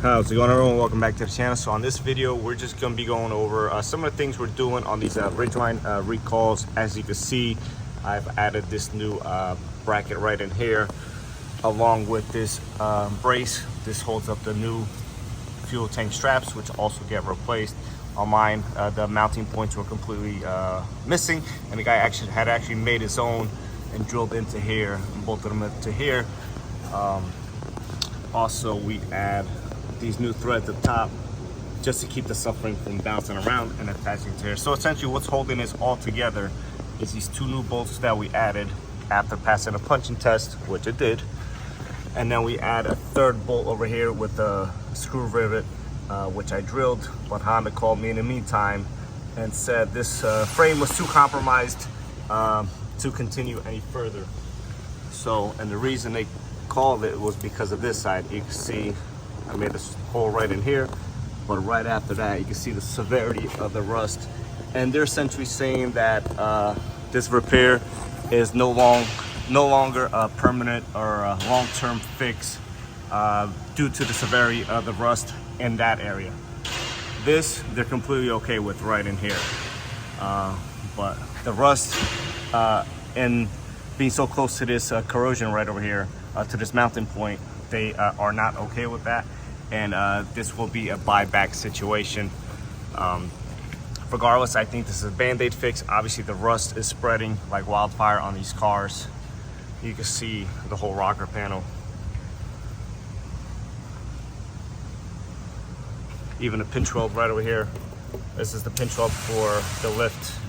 How's it going, everyone? Welcome back to the channel. So on this video, we're just going to be going over some of the things we're doing on these Ridgeline recalls. As you can see, I've added this new bracket right in here, along with this brace. This holds up the new fuel tank straps, which also get replaced. On mine, the mounting points were completely missing, and the guy had made his own and drilled into here and bolted them into here. Also, we add these new threads at the top just to keep the subframe from bouncing around and attaching to here. So essentially what's holding this all together is these two new bolts that we added after passing a punching test, which it did. And then we add a third bolt over here with a screw rivet, which I drilled, but Honda called me in the meantime and said this frame was too compromised to continue any further. So, and the reason they called it was because of this side. You can see I made this hole right in here, but right after that you can see the severity of the rust, and they're essentially saying that this repair is no longer a permanent or a long-term fix due to the severity of the rust in that area. This they're completely okay with right in here, but the rust and being so close to this corrosion right over here to this mounting point, they are not okay with that, and this will be a buyback situation. Regardless, I think this is a band-aid fix. Obviously the rust is spreading like wildfire on these cars. You can see the whole rocker panel, even the pinch weld right over here. This is the pinch weld for the lift.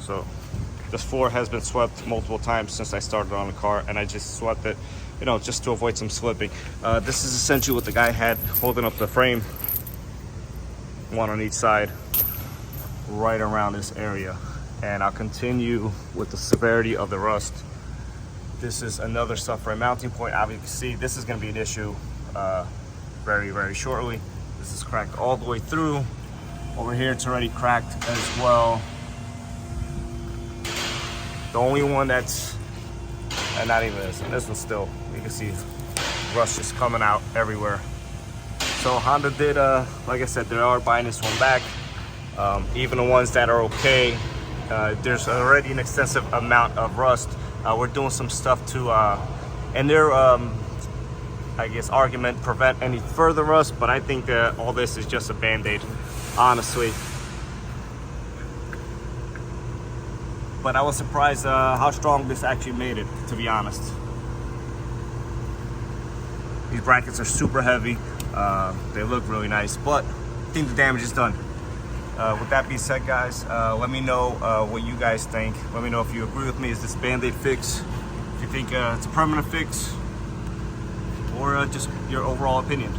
So this floor has been swept multiple times since I started on the car, and I just swept it, you know, just to avoid some slipping. This is essentially what the guy had holding up the frame, one on each side, right around this area. And I'll continue with the severity of the rust. This is another subframe mounting point. Obviously, you can see this is going to be an issue very, very shortly. This is cracked all the way through. Over here, it's already cracked as well. The only one that's, and not even this, and this one still, you can see rust just coming out everywhere. So Honda did, like I said, they are buying this one back. Even the ones that are okay, there's already an extensive amount of rust. We're doing some stuff to, and their, I guess, argument, prevent any further rust, but I think that all this is just a band-aid, honestly. But I was surprised how strong this actually made it, to be honest. These brackets are super heavy. They look really nice, but I think the damage is done. With that being said, guys, let me know what you guys think. Let me know if you agree with me. Is this band-aid fix? If you think it's a permanent fix, or just your overall opinion.